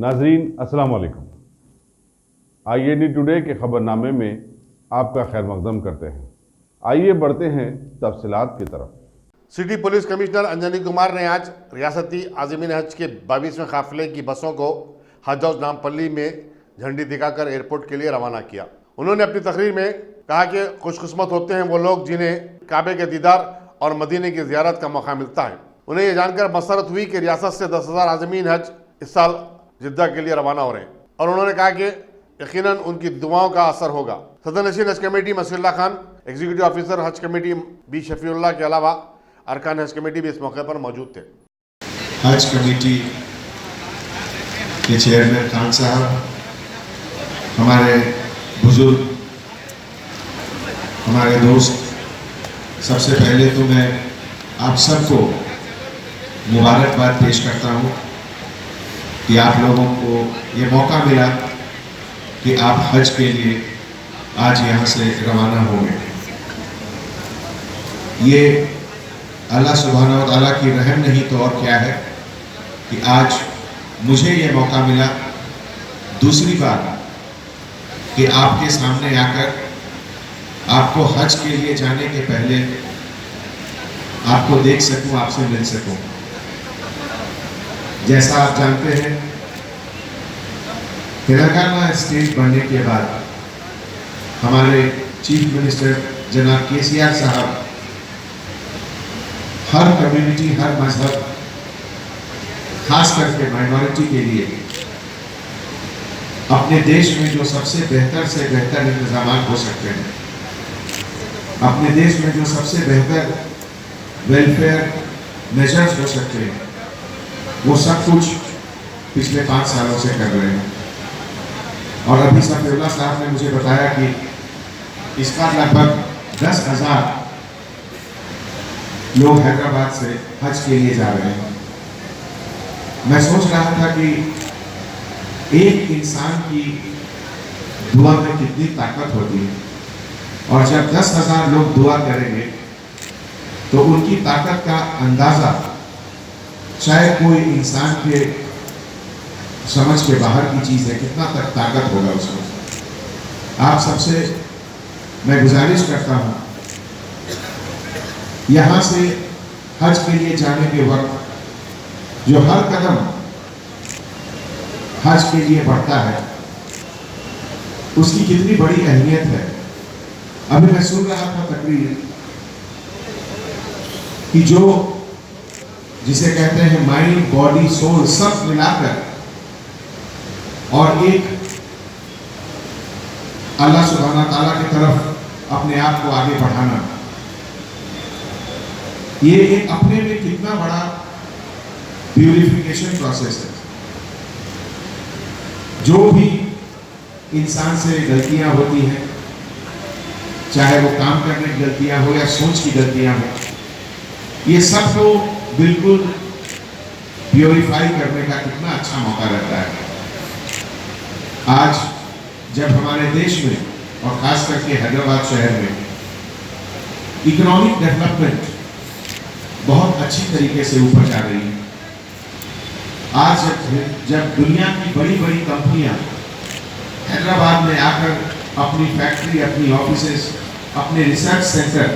नाजरीन अस्सलाम वालेकुम। IAD टुडे के खबरनामे में आपका खैर मकदम करते हैं। आइए बढ़ते हैं तफसीलात की तरफ। City police commissioner Anjani Kumar ने आज रियासती आज़मीन हज के 22वें काफिले की बसों को हज हाउस नामपल्ली में झंडी दिखाकर एयरपोर्ट के लिए रवाना किया। उन्होंने अपनी तकरीर में कहा कि खुशकिस्मत होते हैं वो लोग जिन्हें काबे के दीदार और मदीने की ज़ियारत का मौका मिलता है। उन्हें यह जानकर मसरत हुई कि रियासत से 10,000 आज़मीन हज इस साल जिद्दा के लिए रवाना हो रहे हैं और उन्होंने कहा कि यकीनन उनकी दुआओं का असर होगा। सदर नशीन हज कमेटी मसीहुल्लाह खान, एग्जीक्यूटिव ऑफिसर हज कमेटी बी शफीउल्लाह के अलावा अरकान हज कमेटी भी इस मौके पर मौजूद थे। हज कमेटी के चेयरमैन खान साहब, हमारे बुजुर्ग, हमारे दोस्त, सबसे पहले तो मैं आप सबको मुबारकबाद पेश करता हूँ कि आप लोगों को ये मौका मिला कि आप हज के लिए आज यहाँ से रवाना हो गए। ये अल्लाह सुब्हानहू व तआला की रहम नहीं तो और क्या है कि आज मुझे ये मौका मिला दूसरी बार कि आपके सामने आकर आपको हज के लिए जाने के पहले आपको देख सकूं, आपसे मिल सकूं। जैसा आप जानते हैं, तेलंगाना स्टेट बनने के बाद हमारे चीफ मिनिस्टर जनाब KCR साहब हर कम्युनिटी, हर मजहब, खास करके माइनॉरिटी के लिए अपने देश में जो सबसे बेहतर से बेहतर इंतजाम हो सकते हैं, अपने देश में जो सबसे बेहतर वेलफेयर मेजर्स हो सकते हैं, वो सब कुछ पिछले 5 सालों से कर रहे हैं। और अभी शफीउल्लाह साहब ने मुझे बताया कि इस बार लगभग 10,000 लोग हैदराबाद से हज के लिए जा रहे हैं। मैं सोच रहा था कि एक इंसान की दुआ में कितनी ताकत होती है, और जब 10,000 लोग दुआ करेंगे तो उनकी ताकत का अंदाजा शायद कोई इंसान के समझ के बाहर की चीज़ है। कितना तक ताकत होगा उसमें। आप सबसे मैं गुजारिश करता हूँ, यहाँ से हज के लिए जाने के वक्त जो हर कदम हज के लिए बढ़ता है उसकी कितनी बड़ी अहमियत है। अभी मैं सुन रहा था तकरीर कि जो जिसे कहते हैं माइंड, बॉडी, सोल सब मिलाकर और एक अल्लाह सुब्हानहू तआला की तरफ अपने आप को आगे बढ़ाना, ये एक अपने में कितना बड़ा प्यूरिफिकेशन प्रोसेस है। जो भी इंसान से गलतियां होती हैं, चाहे वो काम करने की गलतियां हो या सोच की गलतियां हो, ये सब को बिल्कुल प्योरीफाई करने का कितना अच्छा मौका रहता है। आज जब हमारे देश में और खास करके हैदराबाद शहर में इकोनॉमिक डेवलपमेंट बहुत अच्छी तरीके से ऊपर जा रही है, आज जब दुनिया की बड़ी बड़ी कंपनियां हैदराबाद में आकर अपनी फैक्ट्री, अपनी ऑफिसेस, अपने रिसर्च सेंटर,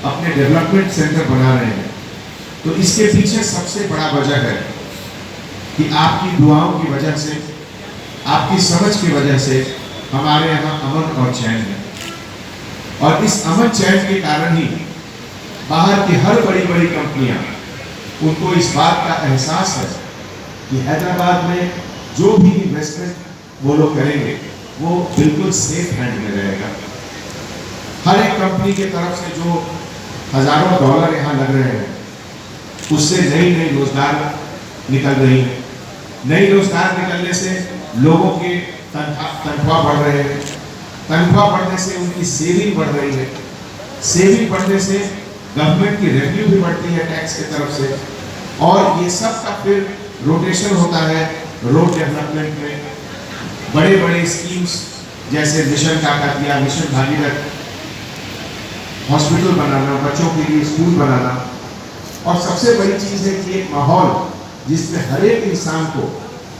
अपने डेवलपमेंट सेंटर बना रहे हैं, तो इसके पीछे सबसे बड़ा वजह है कि आपकी दुआओं की वजह से, आपकी समझ की वजह से हमारे यहाँ अमन और चैन है। और इस अमन चैन के कारण ही बाहर की हर बड़ी बड़ी कंपनियां, उनको इस बात का एहसास है कि हैदराबाद में जो भी इन्वेस्टमेंट वो लोग करेंगे वो बिल्कुल सेफ हैंड में रहेगा। हर एक कंपनी की तरफ से जो हजारों डॉलर यहाँ लग रहे हैं, उससे नई रोजगार निकल रही है। नई रोजगार निकलने से लोगों के तनख्वाह बढ़ रहे हैं, तनख्वाह बढ़ने से उनकी सेविंग बढ़ रही है, सेविंग बढ़ने से गवर्नमेंट की रेवेन्यू भी बढ़ती है टैक्स की तरफ से, और ये सब का फिर रोटेशन होता है रोड डेवलपमेंट में। बड़े बड़े स्कीम्स जैसे mission Kakatiya, mission Bhagiratha, hospital बनाना, बच्चों के लिए स्कूल बनाना, और सबसे बड़ी चीज़ है कि एक माहौल जिसमें हर एक इंसान को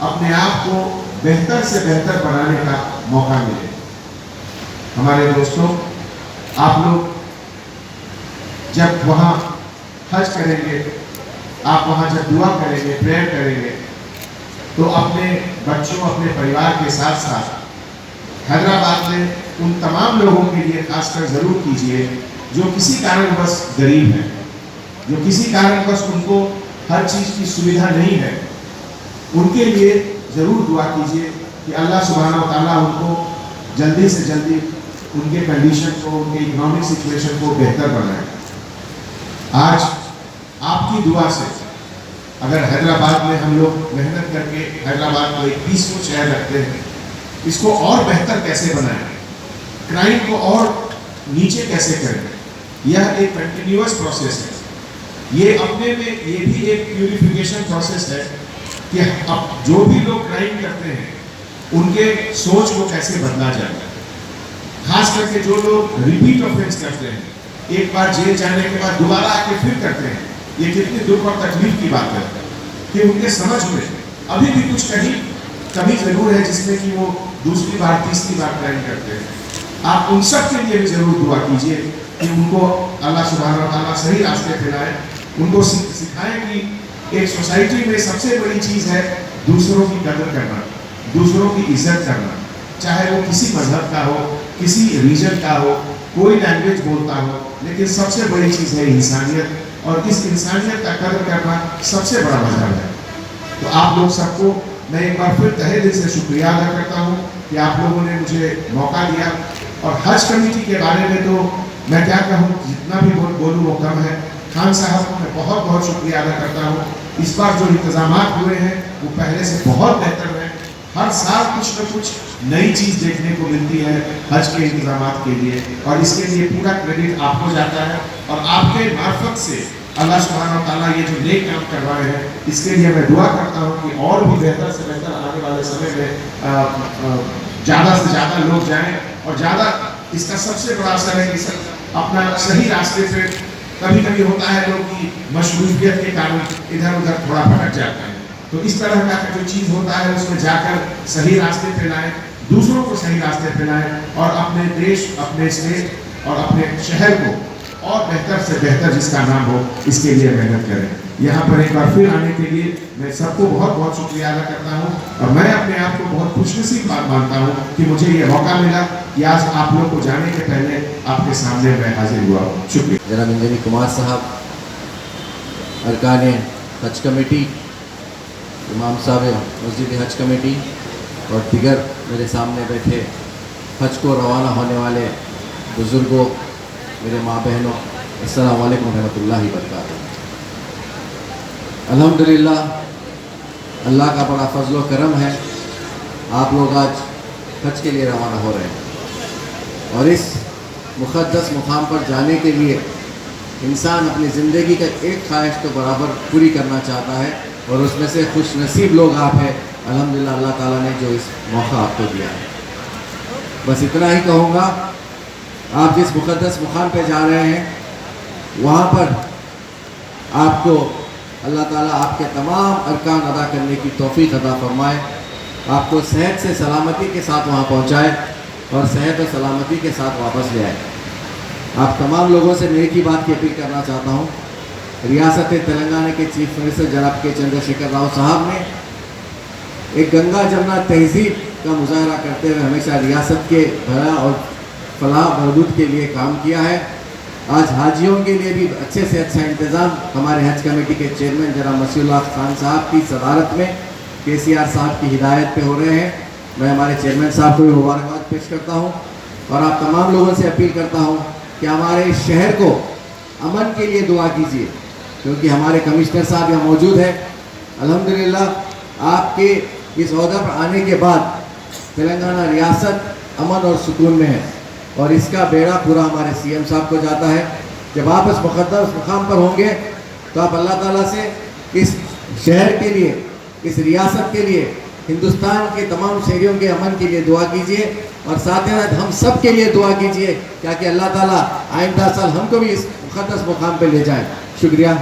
अपने आप को बेहतर से बेहतर बनाने का मौका मिले। हमारे दोस्तों, आप लोग जब वहाँ हज करेंगे, आप वहाँ जब दुआ करेंगे, प्रेयर करेंगे, तो अपने बच्चों, अपने परिवार के साथ साथ हैदराबाद में उन तमाम लोगों के लिए खासकर ज़रूर कीजिए जो किसी कारणवश गरीब हैं, जो किसी कारणवश उनको हर चीज़ की सुविधा नहीं है। उनके लिए ज़रूर दुआ कीजिए कि अल्लाह सुब्हानहू व तआला उनको जल्दी से जल्दी उनके कंडीशन को, उनके इकोनॉमिक सिचुएशन को बेहतर बनाए। आज आपकी दुआ से अगर हैदराबाद में हम लोग मेहनत करके हैदराबाद को एक पीसफुल शहर रखते हैं, इसको और बेहतर कैसे बनाएं, क्राइम को और नीचे कैसे करें, यह एक कंटिन्यूअस प्रोसेस है। ये अपने में ये भी एक प्यूरिफिकेशन प्रोसेस है कि अब जो भी लोग क्राइम करते हैं उनके सोच को कैसे बदला जाए। खास करके जो लोग रिपीट ऑफेंस करते हैं, एक बार जेल जाने के बाद दोबारा आके फिर करते हैं, ये कितनी दुख और तकलीफ की बात है कि उनके समझ में अभी भी कुछ कमी जरूर है जिसमें कि वो दूसरी बार, तीसरी बार क्राइम करते हैं। आप उन सब के लिए भी जरूर दुआ कीजिए कि उनको अल्लाह सुब्हानहू व तआला सही रास्ते पे लाए, उनको सिखाएं कि एक सोसाइटी में सबसे बड़ी चीज़ है दूसरों की कदर करना, दूसरों की इज्जत करना, चाहे वो किसी मजहब का हो, किसी रीजन का हो, कोई लैंग्वेज बोलता हो, लेकिन सबसे बड़ी चीज़ है इंसानियत, और इस इंसानियत का कदर करना सबसे बड़ा मजहब है। तो आप लोग सबको मैं एक बार फिर तहे दिल से शुक्रिया अदा करता हूँ कि आप लोगों ने मुझे मौका दिया। और हज कमेटी के बारे में तो मैं क्या कहूँ, जितना भी बोलूँ वो कम है। खान साहब को मैं बहुत बहुत शुक्रिया अदा करता हूँ। इस बार जो इंतजामात हुए हैं वो पहले से बहुत बेहतर है। हर साल कुछ न कुछ नई चीज़ देखने को मिलती है हज के इंतजामात के लिए, और इसके लिए पूरा क्रेडिट आपको जाता है। और आपके मार्फत से अल्लाह सुब्हानहू व तआला ये जो नेक काम करवाए हैं, इसके लिए मैं दुआ करता हूँ कि और भी बेहतर से बेहतर आने वाले समय में ज़्यादा से ज़्यादा लोग जाएं, और ज़्यादा इसका सबसे बड़ा असर है कि अपना सही रास्ते पे कभी कभी होता है लोग की मशरूफियत के कारण इधर उधर थोड़ा भटक जाते हैं। तो इस तरह का जो चीज़ होता है उसमें जाकर सही रास्ते पे लाएं, दूसरों को सही रास्ते पे लाएं, और अपने देश, अपने स्टेट और अपने शहर को और बेहतर से बेहतर जिसका नाम हो, इसके लिए मेहनत करें। यहाँ पर एक बार फिर आने के लिए मैं सबको बहुत बहुत शुक्रिया अदा करता हूँ, और मैं अपने आप को बहुत खुशनसीब मानता हूँ कि मुझे ये मौका मिला कि आज आप लोग को जाने के पहले आपके सामने मैं हाजिर हुआ हूँ। शुक्रिया। जनाब इंजीनियर कुमार साहब, अरकान हज कमेटी, इमाम साहब मस्जिद हज कमेटी और दिगर मेरे सामने बैठे हज को रवाना होने वाले बुज़ुर्गों, मेरे माँ बहनों, अस्सलाम वालेकुम रहमतुल्लाहि व बरकातहू। अल्हम्दुलिल्लाह, अल्लाह का बड़ा फजल व करम है, आप लोग आज हज के लिए रवाना हो रहे हैं। और इस मुक़द्दस मुकाम पर जाने के लिए इंसान अपनी ज़िंदगी का एक ख्वाहिश तो बराबर पूरी करना चाहता है, और उसमें से खुश नसीब लोग आप हैं। अल्हम्दुलिल्लाह, अल्लाह ताला ने जो इस मौका आपको दिया है। बस इतना ही कहूँगा, आप जिस मुक़द्दस मुकाम पे जा रहे हैं वहाँ पर आपको अल्लाह ताला आपके तमाम अरकान अदा करने की तौफ़ीक़ अता फ़रमाए, आपको सेहत से सलामती के साथ वहाँ पहुँचाए और सेहत और सलामती के साथ वापस ले आए। आप तमाम लोगों से मैं एक ही बात की अपील करना चाहता हूँ। रियासत तेलंगाना के चीफ मिनिस्टर जनाब के चंद्रशेखर राव साहब ने एक गंगा जमुना तहजीब का मुजाहरा करते हुए हमेशा रियासत के भला और फलाह बहबूद के लिए काम किया है। आज हाजियों के लिए भी अच्छे से अच्छा इंतज़ाम हमारे हज कमेटी के चेयरमैन जनाब मसीहुल्लाह खान साहब की सदारत में KCR साहब की हिदायत पे हो रहे हैं। मैं हमारे चेयरमैन साहब को भी मुबारकबाद पेश करता हूँ, और आप तमाम लोगों से अपील करता हूँ कि हमारे इस शहर को अमन के लिए दुआ कीजिए, क्योंकि हमारे कमिश्नर साहब यहाँ मौजूद है। अल्हम्दुलिल्लाह, आपके इस ओहदे पर आने के बाद तेलंगाना रियासत अमन और सुकून में है, और इसका बेड़ा पूरा हमारे CM साहब को जाता है। जब आप इस मुक़द्दस मुकाम पर होंगे तो आप अल्लाह ताला से इस शहर के लिए, इस रियासत के लिए, हिंदुस्तान के तमाम शहरियों के अमन के लिए दुआ कीजिए, और साथ ही साथ हम सब के लिए दुआ कीजिए ताकि अल्लाह ताला आइंदा साल हमको भी इस मुक़द्दस मुकाम पर ले जाए। शुक्रिया।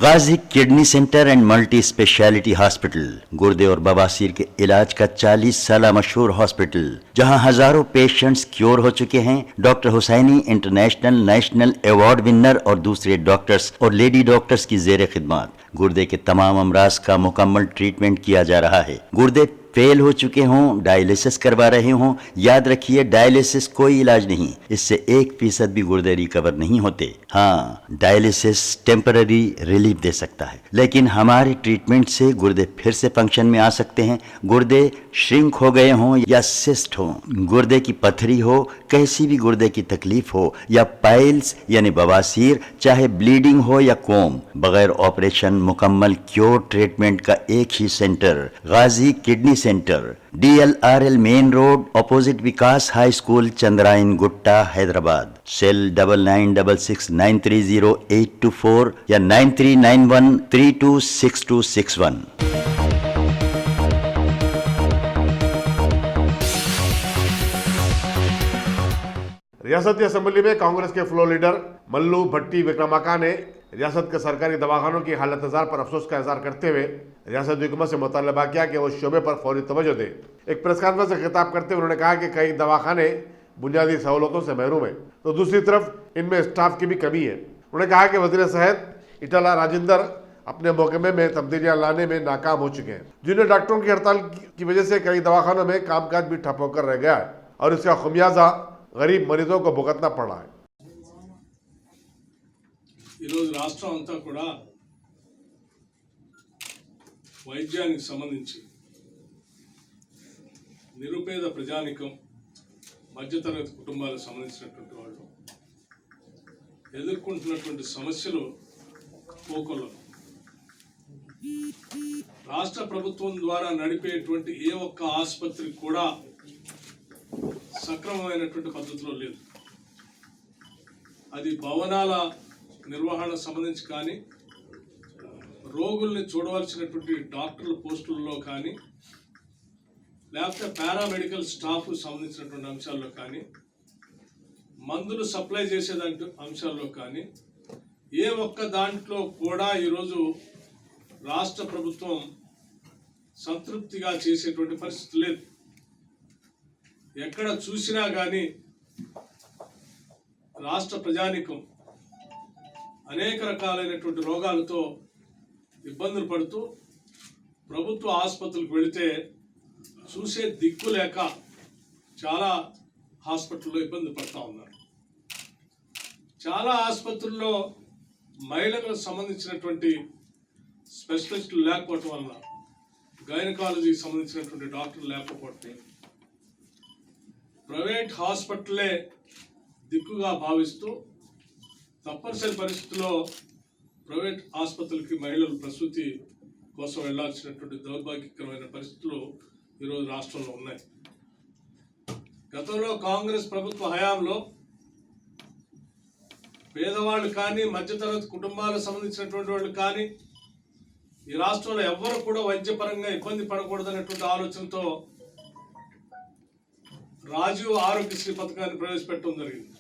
Ghazi kidney centre and multi speciality hospital, गुर्दे और बवासीर के इलाज का 40 साल मशहूर हॉस्पिटल, जहां हजारों पेशेंट्स क्योर हो चुके हैं। Doctor Husaini international national award winner और दूसरे डॉक्टर्स और लेडी डॉक्टर्स की जेर खिदमत गुर्दे के तमाम अमराज का मुकम्मल ट्रीटमेंट किया जा रहा है। गुर्दे फेल हो चुके हों, डायलिसिस करवा रहे हों, याद रखिए डायलिसिस कोई इलाज नहीं, इससे 1% भी गुर्दे रिकवर नहीं होते। हाँ, डायलिसिस टेम्पररी रिलीफ दे सकता है, लेकिन हमारे ट्रीटमेंट से गुर्दे फिर से फंक्शन में आ सकते हैं। गुर्दे श्रिंक हो गए हों या सिस्ट हो, गुर्दे की पथरी हो, कैसी भी गुर्दे की तकलीफ हो या पाइल्स यानी बवासीर, चाहे ब्लीडिंग हो या कोम, बगैर ऑपरेशन मुकम्मल क्योर ट्रीटमेंट का एक ही centre, Ghazi kidney centre, DLRL main road, opposite Vikas high school, Chandrayangutta, Hyderabad. Cell 9966930824 या 9391326261। रियासती असेंबली में कांग्रेस के फ्लोर लीडर मल्लू भट्टी विक्रमाका ने रियासत के सरकारी दवाखानों की हालत नज़ार पर अफसोस का इजहार करते हुए रियासती हुकूमत से मुतालबा किया कि वो शोबे पर फौरी तवज्जो दे। एक प्रेस कॉन्फ्रेंस से खिताब करते हुए उन्होंने कहा कि कई दवाखाने बुनियादी सहूलतों से महरूम है, तो दूसरी तरफ इनमें स्टाफ की भी कमी है। उन्होंने कहा कि वज़ीर सेहत इटाला राजेंद्र अपने महकमे में तब्दीलियां लाने में नाकाम हो चुके हैं। जूनियर डॉक्टरों की हड़ताल की वजह से कई दवाखानों में कामकाज भी ठप होकर रह गया है और इसका खुमियाजा गरीब मरीजों को भुगतना पड़ रहा है। ఈరోజు రాష్ట్రం అంతా కూడా వైద్యానికి సంబంధించి నిరుపేద ప్రజానికం, మధ్యతరగతి కుటుంబాలకు సంబంధించినటువంటి వాళ్ళు ఎదుర్కొంటున్నటువంటి సమస్యలు పోకొల్లం. రాష్ట్ర ప్రభుత్వం ద్వారా నడిపేటువంటి ఏ ఒక్క ఆసుపత్రి కూడా సక్రమమైనటువంటి పద్ధతిలో లేదు. అది భవనాల నిర్వహణ సంబంధించి కానీ, రోగుల్ని చూడవలసినటువంటి డాక్టర్ల పోస్టుల్లో కానీ, లేకపోతే పారామెడికల్ స్టాఫ్ సంబంధించినటువంటి అంశాల్లో కానీ, మందులు సప్లై చేసేదాంటి అంశాల్లో కానీ ఏ ఒక్క దాంట్లో కూడా ఈరోజు రాష్ట్ర ప్రభుత్వం సంతృప్తిగా చేసేటువంటి పరిస్థితి లేదు. ఎక్కడ చూసినా కానీ రాష్ట్ర ప్రజానికం అనేక రకాలైనటువంటి రోగాలతో ఇబ్బందులు పడుతూ ప్రభుత్వ ఆసుపత్రులకు వెళితే చూసే దిక్కు లేక చాలా హాస్పిటల్లో ఇబ్బంది పడుతూ ఉన్నారు. చాలా ఆసుపత్రుల్లో మహిళలకు సంబంధించినటువంటి స్పెషలిస్టులు లేకపోవటం వలన, గైనకాలజీకి సంబంధించినటువంటి డాక్టర్లు లేకపోతే ప్రైవేట్ హాస్పిటల్లే దిక్కుగా భావిస్తూ తప్పనిసరి పరిస్థితుల్లో ప్రైవేట్ ఆసుపత్రులకి మహిళలు ప్రసూతి కోసం వెళ్లాల్సినటువంటి దౌర్భాగ్యకరమైన పరిస్థితులు ఈరోజు రాష్ట్రంలో ఉన్నాయి. గతంలో కాంగ్రెస్ ప్రభుత్వ హయాంలో పేదవాళ్ళు కానీ, మధ్యతరగతి కుటుంబాలకు సంబంధించినటువంటి వాళ్ళు కానీ ఈ రాష్ట్రంలో ఎవ్వరు కూడా వైద్యపరంగా ఇబ్బంది పడకూడదనేటువంటి ఆలోచనతో రాజీవ్ ఆరోగ్యశ్రీ పథకాన్ని ప్రవేశపెట్టడం జరిగింది.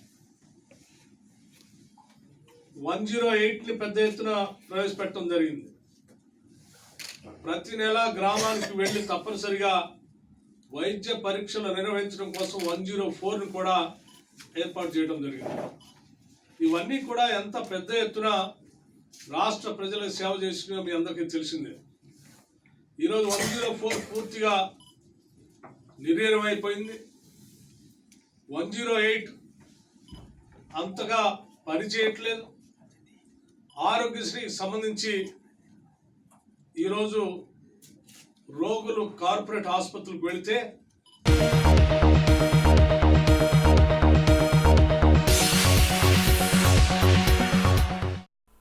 108ని పెద్ద ఎత్తున ప్రవేశపెట్టడం జరిగింది. ప్రతి నెల గ్రామానికి వెళ్ళి తప్పనిసరిగా వైద్య పరీక్షలు నిర్వహించడం కోసం 104ని కూడా ఏర్పాటు చేయడం జరిగింది. ఇవన్నీ కూడా ఎంత పెద్ద ఎత్తున రాష్ట్ర ప్రజలకు సేవ చేసినా మీ అందరికీ తెలిసిందే. ఈరోజు 104 పూర్తిగా నిర్వీర్యమైపోయింది. 108 అంతగా పనిచేయట్లేదు. ఆరోగ్యశ్రీకి సంబంధించి ఈరోజు రోగులు కార్పొరేట్ ఆసుపత్రులకు వెళితే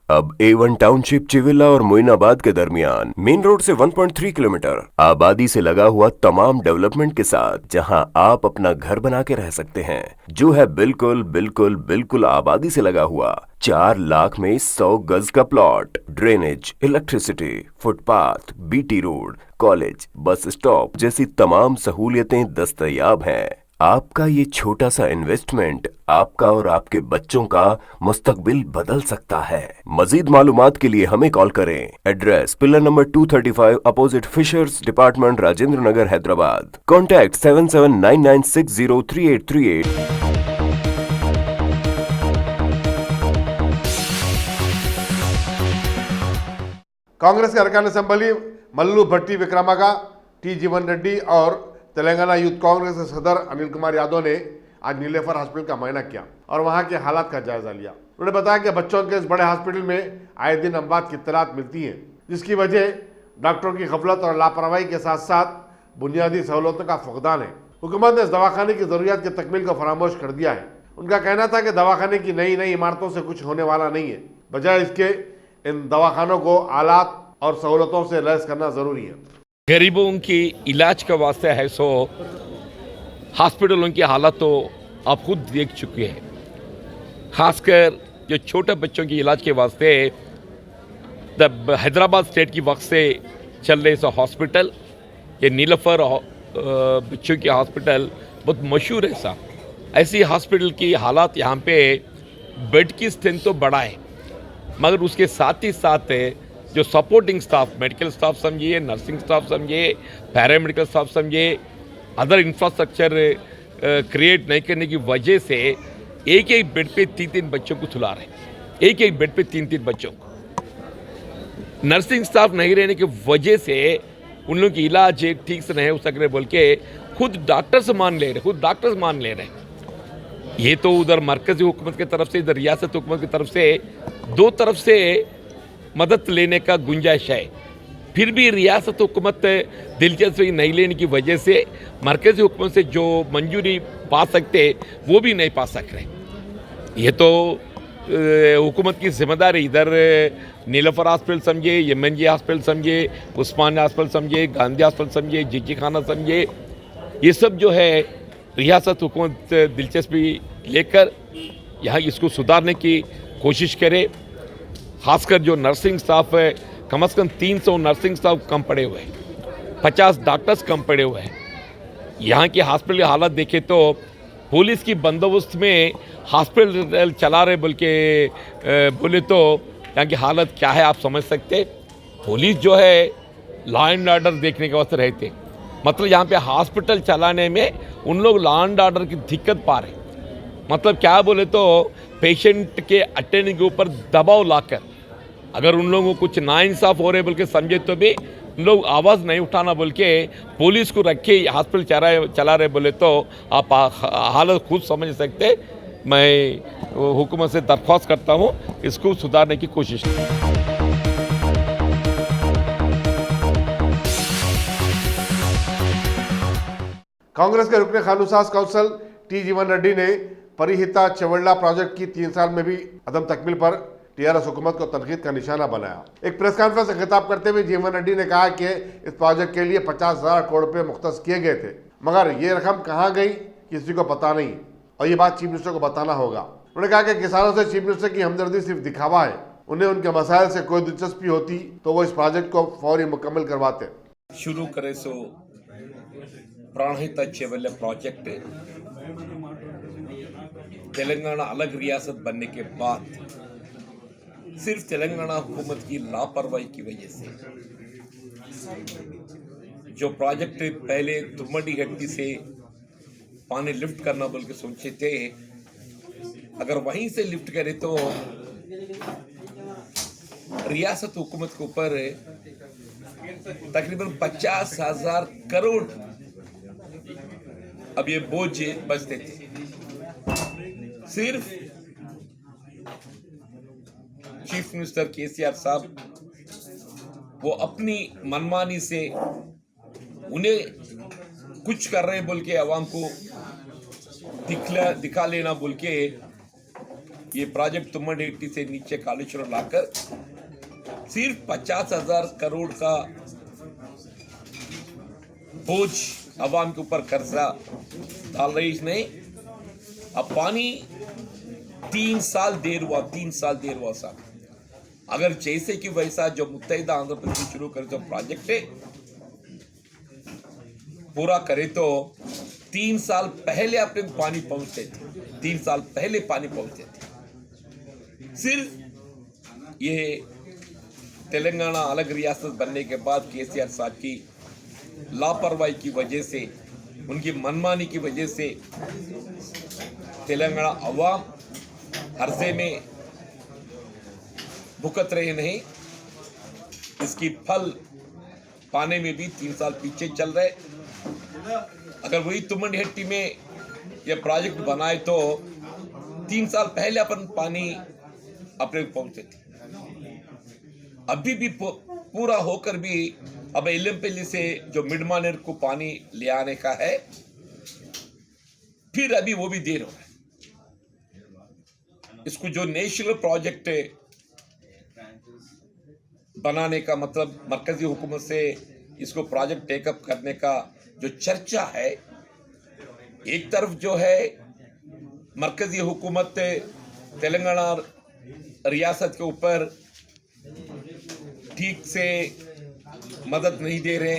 अब A1 टाउनशिप चिविला और मोइनाबाद के दरमियान मेन रोड से 1.3 किलोमीटर आबादी से लगा हुआ तमाम डेवलपमेंट के साथ जहां आप अपना घर बना के रह सकते हैं, जो है बिल्कुल बिल्कुल बिल्कुल आबादी से लगा हुआ। 4 लाख में 100 गज का plot, drainage, electricity, footpath, BT road, college, bus stop जैसी तमाम सहूलियतें दस्तयाब हैं। आपका ये छोटा सा इन्वेस्टमेंट आपका और आपके बच्चों का मुस्तकबिल बदल सकता है। मजीद मालूमात के लिए हमें कॉल करें। Address pillar number 235 opposite fishers department, Rajendra Nagar, Hyderabad. Contact 7799603838। Congress के अरकान असेंबली मल्लू भट्टी विक्रमागा, टी जीवन रेड्डी और तेलंगाना यूथ कांग्रेस के सदर अनिल कुमार यादव ने आज नीलेफर हॉस्पिटल का मुआयना किया और वहां के हालात का जायजा लिया। उन्होंने बताया कि बच्चों के इस बड़े हॉस्पिटल में आए दिन अमवात की इत्तलात मिलती हैं, जिसकी वजह डॉक्टरों की गफलत और लापरवाही के साथ साथ बुनियादी सहूलतों का फुकदान है। हुकूमत ने इस दवाखाने की जरूरियात की तकमील को फरामोश कर दिया है। उनका कहना था कि दवाखाने की नई नई इमारतों से कुछ होने वाला नहीं है, बजाय इसके इन दवाखानों को आलात और सहूलतों से लैस करना जरूरी है। गरीबों की इलाज का वास्ते है सो हॉस्पिटलों की हालत तो आप खुद देख चुके हैं। खासकर जो छोटे बच्चों की इलाज के वास्ते हैदराबाद स्टेट की वक्त से चल रहे सो हॉस्पिटल, ये नीलफर बच्चों की हॉस्पिटल बहुत मशहूर है सा। ऐसी हॉस्पिटल की हालात यहाँ पे बेड की स्ट्रेंथ तो बड़ा है, मगर उसके साथ ही साथ जो सपोर्टिंग स्टाफ, मेडिकल स्टाफ समझिए, नर्सिंग स्टाफ समझिए, पैरामेडिकल स्टाफ समझिए, अदर इंफ्रास्ट्रक्चर क्रिएट नहीं करने की वजह से एक एक बेड पे 3-3 बच्चों को सुला रहे, एक एक बेड पे 3-3 बच्चों को। नर्सिंग स्टाफ नहीं रहने की वजह से उन लोगों की इलाज ठीक से नहीं हो सक रहे बोल के खुद डॉक्टर्स मान ले रहे। ये तो उधर मरकजी हुकूमत की तरफ से, इधर रियासत हुकूमत की तरफ से, दो तरफ से मदद लेने का गुंजाइश है। फिर भी रियासत हुकूमत दिलचस्पी नहीं लेने की वजह से मरकजी हुकूमत से जो मंजूरी पा सकते वो भी नहीं पा सक रहे। ये तो हुकूमत की जिम्मेदारी, इधर नीलफर हॉस्पिटल समझिए, यमनजी हॉस्पिटल समझिए, उस्मान हॉस्पिटल समझिए, गांधी हॉस्पिटल समझिए, जीजी खाना समझिए, ये सब जो है रियासत हुकूमत दिलचस्पी लेकर यहाँ इसको सुधारने की कोशिश करे। खासकर जो नर्सिंग स्टाफ है, कम से कम 300 नर्सिंग स्टाफ कम पड़े हुए हैं, 50 डॉक्टर्स कम पड़े हुए हैं। यहाँ की हॉस्पिटल की हालत देखे तो पुलिस की बंदोबस्त में हॉस्पिटल चला रहे बोले तो यहाँ की हालत क्या है आप समझ सकते। पुलिस जो है लॉ एंड ऑर्डर देखने के वास्ते रहते, मतलब यहाँ पे हॉस्पिटल चलाने में उन लोग लॉ एंड ऑर्डर की दिक्कत पा रहे। मतलब क्या बोले तो पेशेंट के अटेंडेंट के ऊपर दबाव लाकर अगर उन लोगों को कुछ नाइंसाफ हो रहे बोल के समझे तो भी उन लोग आवाज़ नहीं उठाना बोल के पुलिस को रखे हॉस्पिटल चला रहे बोले तो आप हालत खुद समझ सकते। मैं हुकूमत से दरख्वास्त करता हूँ इसको सुधारने की कोशिश करें। कांग्रेस के रुकने खानूसाज काउंसिल टी जीवन रेड्डी ने परिहिता चवल्ला प्रोजेक्ट की 3 साल में भी अदम तकमील पर टीआरएस हुकूमत को तनकीद का निशाना बनाया। एक प्रेस कॉन्फ्रेंस से खिताब करते हुए जीवन रेड्डी ने कहा कि इस प्रोजेक्ट के लिए 50,000 करोड़ रुपए मुख्तस किए गए थे, मगर ये रकम कहाँ गई किसी को पता नहीं, और ये बात चीफ मिनिस्टर को बताना होगा। उन्होंने कहा कि किसानों से चीफ मिनिस्टर की हमदर्दी सिर्फ दिखावा है, उन्हें उनके मसाइल से कोई दिलचस्पी होती तो वो इस प्रोजेक्ट को फौरी मुकम्मल करवाते। शुरू करे सो प्राणहिता चेवल्ले प्रोजेक्ट तेलंगाना अलग रियासत बनने के बाद सिर्फ तेलंगाना हुकूमत की लापरवाही की वजह से जो प्रोजेक्ट पहले तुम्मडी हट्टी से पानी लिफ्ट करना बोल के सोचे थे, अगर वहीं से लिफ्ट करे तो रियासत हुकूमत के ऊपर तकरीबन 50,000 करोड़ अब ये बोझ बचते थे। सिर्फ चीफ मिनिस्टर केसीआर साहब वो अपनी मनमानी से उन्हें कुछ कर रहे बोल के आवाम को दिखा लेना बोल के ये प्रोजेक्ट तुम्मडेट्टी से नीचे कालेश्वर लाकर सिर्फ 50,000 करोड़ का बोझ आवाम के ऊपर कर्जा डाल रही। नहीं, अब पानी 3 साल देर हुआ साहब। अगर जैसे कि वैसा जो मुत्तहिदा आंध्र प्रदेश शुरू करे जो प्रोजेक्ट है पूरा करे तो 3 साल पहले अपने पानी पहुंचते थे, 3 साल पहले पानी पहुंचते थे। सिर्फ ये तेलंगाना अलग रियासत बनने के बाद केसीआर साहब की लापरवाही की वजह से, उनकी मनमानी की वजह से तेलंगाना अवाम हर्षे में भुगत रहे नहीं, इसकी फल पाने में भी 3 साल पीछे चल रहे। अगर वही तुमंडहट्टी में यह प्रोजेक्ट बनाए तो 3 साल पहले अपन पानी अपने पहुंचते थे। अभी भी पूरा होकर भी अब एलमपल्ली से जो मिडमानेर को पानी ले आने का है, फिर अभी वो भी देर हो रहा है। इसको जो नेशनल प्रोजेक्ट बनाने का मतलब मरकजी हुकूमत से इसको प्रोजेक्ट टेकअप करने का जो चर्चा है, एक तरफ जो है मरकजी हुकूमत तेलंगाना रियासत के ऊपर ठीक से मदद नहीं दे रहे,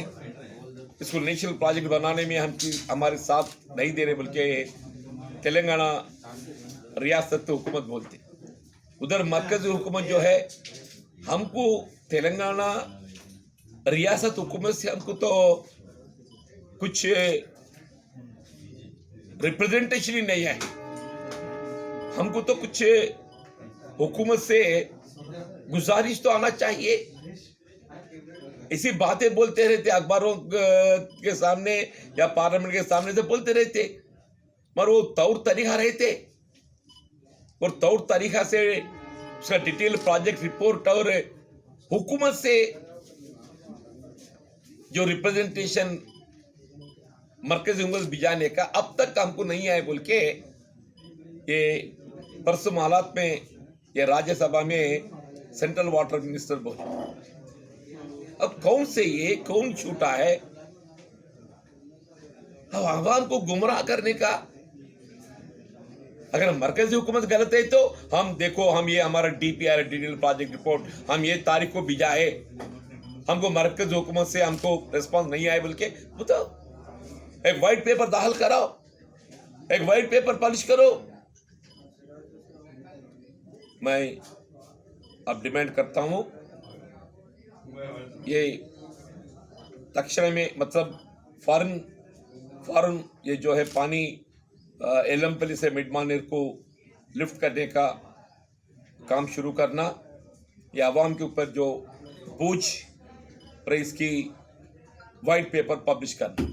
इसको नेशनल प्रोजेक्ट बनाने में हमारे साथ नहीं दे रहे, बल्कि तेलंगाना रियासत हुकूमत बोलते। उधर मरकजी हुकूमत जो है, हमको तेलंगाना रियासत हुकूमत से हमको तो कुछ रिप्रेजेंटेशन ही नहीं है। हमको तो कुछ हुकूमत से गुजारिश तो आना चाहिए। इसी बातें बोलते रहते अखबारों के सामने या पार्लियामेंट के सामने से बोलते रहते, मगर वो तौर तरीका रहते और तौर तरीका से उसका डिटेल प्रोजेक्ट रिपोर्ट और हुकूमत से जो रिप्रेजेंटेशन मरकजी हुकूमत भिजाने का अब तक हमको नहीं आए बोल के ये परसों हालात में ये राज्यसभा में सेंट्रल वाटर मिनिस्टर बोले। अब कौन से ये कौन छूटा है अब आवाम को गुमराह करने का? अगर मरकजी हुकूमत गलत है तो हम देखो, हम ये हमारा डीपीआर डिटेल प्रोजेक्ट रिपोर्ट हम ये तारीख को भिजा है, हमको मरकजी हुकूमत से हमको रिस्पांस नहीं आए बोल के बताओ। एक व्हाइट पेपर दाखिल कराओ, एक व्हाइट पेपर पब्लिश करो। मैं अब डिमांड करता हूं ये तक्षण में मतलब फौरन ये जो है पानी एलमपल्ली से मिडमानेर को लिफ्ट करने का काम शुरू करना, या आवाम के ऊपर जो बोझ पर इसकी वाइट पेपर पब्लिश करना।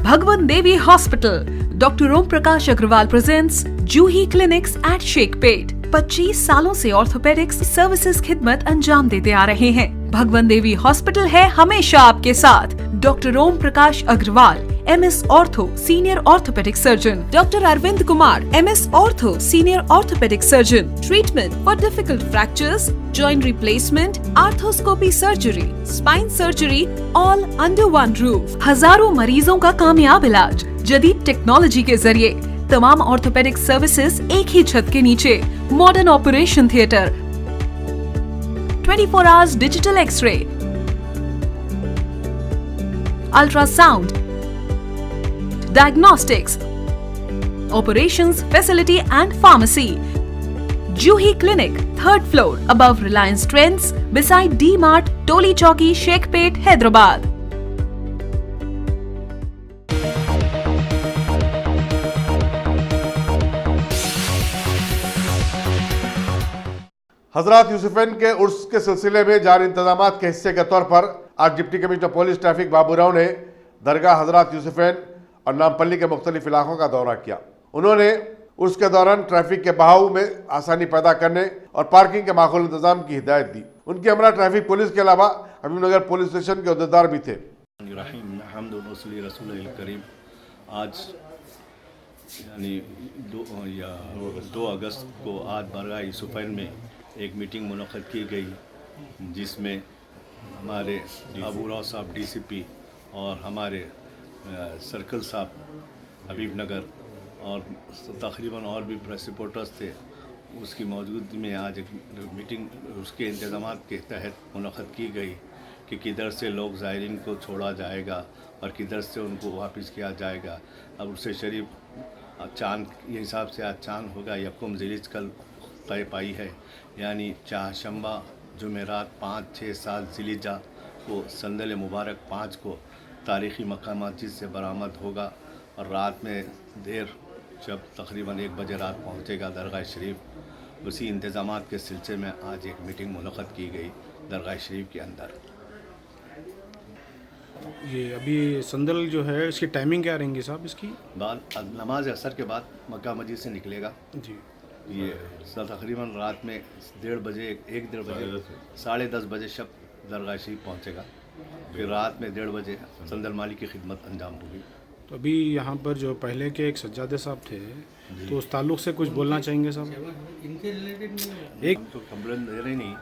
भगवान देवी hospital, doctor Om Prakash Agarwal presents जूही क्लिनिक्स एट शेखपेट। 25 सालों से ऑर्थोपेडिक्स सर्विसेज खिदमत अंजाम देते आ रहे हैं। भगवान देवी हॉस्पिटल है हमेशा आपके साथ। Doctor Om Prakash Agrawal, MS ortho senior orthopaedic surgeon, doctor Arvind Kumar, MS ortho senior orthopaedic surgeon. Treatment for difficult fractures, joint replacement, arthroscopy surgery, spine surgery, all under one roof. हजारों मरीजों का कामयाब इलाज जदीद टेक्नोलॉजी के जरिए। तमाम ऑर्थोपेडिक सर्विसेज एक ही छत के नीचे। Modern operation theatre, 24 hours digital X-ray, ultrasound, diagnostics, operations facility and pharmacy. Juhi Clinic, 3rd floor, above Reliance Trends, beside D-Mart, Toli Chowki, Shekhpet, Hyderabad. हजरत यूसुफैन के उर्स के सिलसिले में जारी इंतजामात के हिस्से के तौर पर आज deputy commissioner police traffic Baburao ने दरगाह हजरत यूसुफैन और नामपल्ली के मुख्तलिफ इलाकों का दौरा किया। उन्होंने उसके दौरान ट्रैफिक के बहाव में आसानी पैदा करने और पार्किंग के माकूल इंतजाम की हिदायत दी। उनके हमरा ट्रैफिक पुलिस के अलावा हबीबनगर पुलिस स्टेशन के अहदेदार भी थे। रसूल करीम आज यानी 2 अगस्त को आज दरगाह यूसुफैन में एक मीटिंग मुनक़्क़द की गई, जिसमें हमारे बाबूराव साहब DCP और हमारे सर्कल साहब हबीबनगर और तकरीबन और भी प्रेस रिपोर्टर्स थे, उसकी मौजूदगी में आज एक मीटिंग उसके इंतज़ाम के तहत मुनक़्क़द की गई कि किधर से लोग ज़ायरीन को छोड़ा जाएगा और किधर से उनको वापस किया जाएगा। अब उससे शरीफ चांद ये हिसाब से आज चांद होगा यकम ज़िलिज कल तय पाई है, यानी चाहशंबा जुमेरात 5, 6, 7 ज़िलिजा को संदल मुबारक 5 को तारीख़ी मकामात से बरामद होगा और रात में देर जब तकरीबन 1 बजे रात पहुँचेगा दरगाह शरीफ। उसी इंतज़ामात के सिलसिले में आज एक मीटिंग मुनक़्क़द की गई दरगाह शरीफ के अंदर। ये अभी संदल जो है इसकी टाइमिंग क्या रहेंगी साहब इसकी? बाद नमाज असर के बाद मक्का मस्जिद से निकलेगा जी। ये तकरीबन रात में 1:30 बजे 1-1:30 बजे 10:30 बजे शब दरगाह शरीफ पहुँचेगा। फिर रात में 1:30 बजे संदल माली की खिदमत अंजाम होगी। तो अभी यहाँ पर जो पहले के एक सज्जादे साहब थे तो उस ताल्लुक़ से कुछ बोलना चाहेंगे साहब? इनके रिलेटेड एक तो कंप्लेंट दे रहे नहीं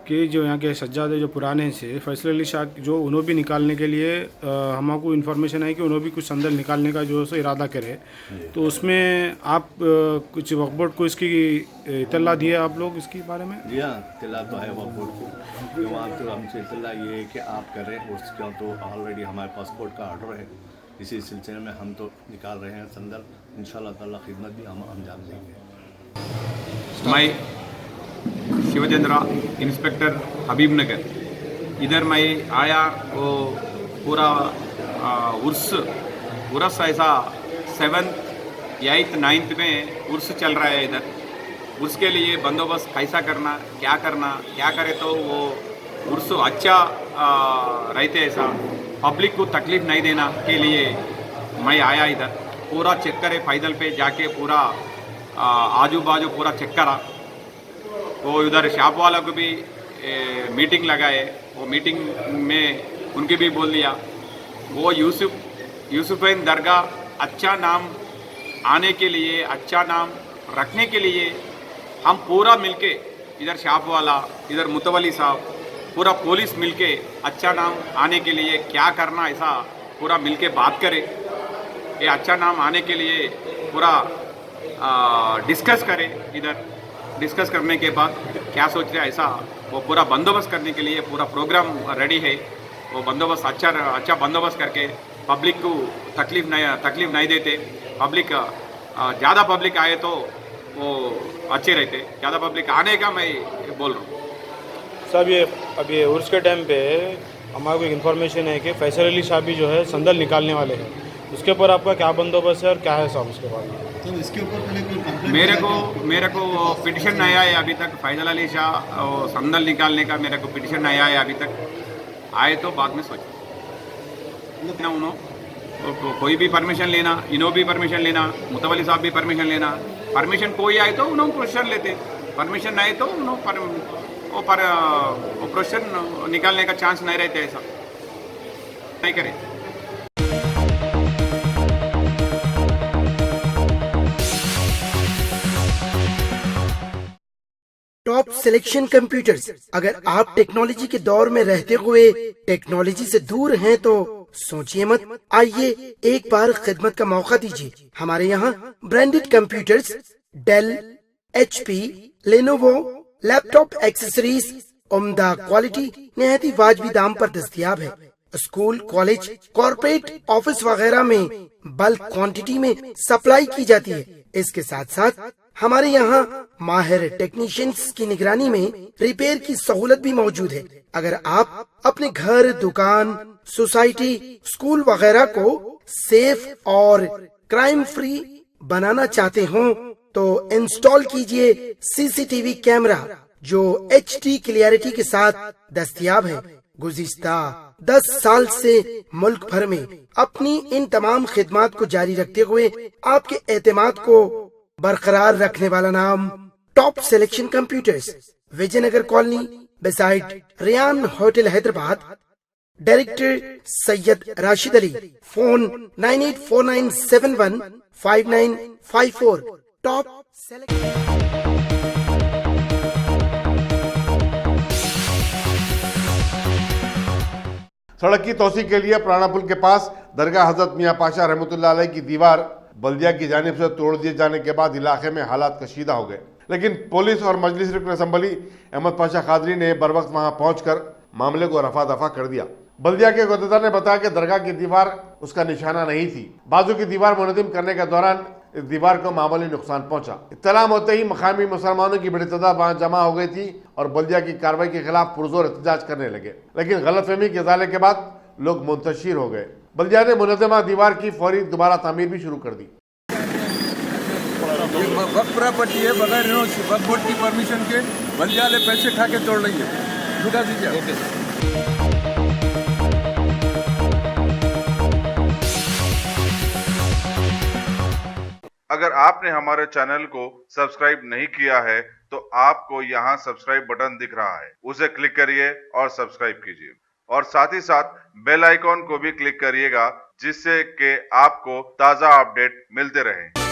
कि जो यहाँ के सज्जादे जो पुराने से फैसल अली शाह जो उन्होंने भी निकालने के लिए हमको इन्फॉर्मेशन है कि उन्होंने भी कुछ संदल निकालने का जो है इरादा करे, तो उसमें आप कुछ वक्फ बोर्ड को इसकी इत्तला दिए आप लोग इसके बारे में? जी हाँ, इत्तला तो है वक्फ बोर्ड को। जो वहाँ तो हमसे इत्तला ये है कि आप करें, उसका तो ऑलरेडी हमारे पास कोर्ट का ऑर्डर है। इसी सिलसिले में हम तो निकाल रहे हैं संदल, इंशाल्लाह ताला खिदमत भी हम अंजाम देंगे। मैं शिवचंद्रा इंस्पेक्टर हबीब नगर, इधर मैं आया वो पूरा उर्स ऐसा 7th 8th 9th में उर्स चल रहा है इधर। उर्स के लिए बंदोबस्त कैसा करना, क्या करे तो वो उर्स अच्छा रहते ऐसा पब्लिक को तकलीफ़ नहीं देना के लिए मैं आया इधर। पूरा चेक करे पैदल पे जाके पूरा आजू बाजू पूरा चेक करा। वो इधर शॉप वालों को भी मीटिंग लगाए, वो मीटिंग में उनके भी बोल दिया। वो यूसुफैन दरगाह अच्छा नाम आने के लिए, अच्छा नाम रखने के लिए हम पूरा मिलके इधर शॉप वाला, इधर मुतवली साहब, पूरा पुलिस मिलके अच्छा नाम आने के लिए क्या करना ऐसा पूरा मिलके बात करें। ये अच्छा नाम आने के लिए पूरा डिस्कस करें। इधर डिस्कस करने के बाद क्या सोच रहे ऐसा वो पूरा बंदोबस्त करने के लिए पूरा प्रोग्राम रेडी है। वो बंदोबस्त अच्छा बंदोबस्त करके पब्लिक को तकलीफ़ नहीं देते। पब्लिक ज़्यादा पब्लिक आए तो वो अच्छे रहते, ज़्यादा पब्लिक आने का मैं बोल रहा हूँ साहब। ये अभी उर्स के टाइम पे हमारे को इन्फॉर्मेशन है कि फैसल अली शाह भी जो है संदल निकालने वाले हैं, उसके ऊपर आपका क्या बंदोबस्त है और क्या है साहब उसके बाद? तो इसके ऊपर पहले कोई कंप्लेंट मेरे को पिटिशन नहीं आया है अभी तक। फैसल अली शाह और संदल निकालने का मेरे को पिटिशन नहीं आया अभी तक। आए तो बाद में सोचो ना, उन्होंने कोई भी परमिशन लेना, इन्हों भी परमिशन लेना, मुतवली साहब भी परमिशन लेना। परमिशन कोई आए तो उन्होंने प्रोसेशन लेते, परमिशन नहीं तो वो प्रोसेशन निकालने का चांस नहीं रहते, ऐसा नहीं करें। Top selection computers. अगर आप टेक्नोलॉजी के दौर में रहते हुए टेक्नोलॉजी से दूर हैं तो सोचिए मत, आइए एक बार खिदमत का मौका दीजिए। हमारे यहाँ branded computers Dell, HP, Lenovo, laptop accessories उम्दा क्वालिटी निहायत ही वाजबी दाम पर दस्तयाब है। स्कूल, कॉलेज, कॉर्पोरेट, ऑफिस वगैरह में बल्क क्वांटिटी में सप्लाई की जाती है। इसके साथ साथ हमारे यहाँ माहिर टेक्नीशियंस की निगरानी में रिपेयर की सहूलत भी मौजूद है। अगर आप अपने घर, दुकान, सोसाइटी, स्कूल वगैरह को सेफ और क्राइम फ्री बनाना चाहते हो तो इंस्टॉल कीजिए CCTV कैमरा जो HD क्लियरिटी के साथ दस्तयाब है। गुज़िश्ता 10 साल से मुल्क भर में अपनी इन तमाम खिदमात को जारी रखते हुए आपके एतमाद को बरकरार रखने वाला नाम top selection computers, Vijayanagar colony beside Riyan hotel Hyderabad. Director Syed Rashid Ali. Phone 9849715954। Top सड़क की तोसी के लिए पुराना पुल के पास दरगाह हजरत मियाँ पाशा रहमतुल्लाह अलैह की दीवार बल्दिया की जानिब से तोड़ दिए जाने के बाद इलाके में हालात कशीदा हो गए, लेकिन पुलिस और मजलिस रुकन असम्बली अहमद पाशा कादरी ने बर वक्त वहां पहुंचकर मामले को रफा दफा कर दिया। बल्दिया के अहदेदार ने बताया कि दरगाह की दीवार उसका निशाना नहीं थी। बाजू की दीवार मुनज़्ज़म करने के दौरान इस दीवार को मामूली नुकसान पहुंचा। इत्तलाम होते ही मकामी मुसलमानों की बड़ी तादाद वहां जमा हो गई थी और बल्दिया की कार्रवाई के खिलाफ पुरजोर एहतजाज करने लगे, लेकिन गलतफहमी के इजाले के बाद लोग मुंतशिर हो गए। बल्दिया ने मुनज़्ज़मा दीवार की फौरी दोबारा तामीर भी शुरू कर दी। वक्त प्रॉपर्टी है, बगैर वक्त बोर्ड की परमिशन के बल्दिया वाले पैसे खा के तोड़ रही है। जुटा दीजिए। अगर आपने हमारे चैनल को सब्सक्राइब नहीं किया है तो आपको यहाँ सब्सक्राइब बटन दिख रहा है, उसे क्लिक करिए और सब्सक्राइब कीजिए और साथ ही साथ बेल आइकॉन को भी क्लिक करिएगा जिससे कि आपको ताज़ा अपडेट मिलते रहें।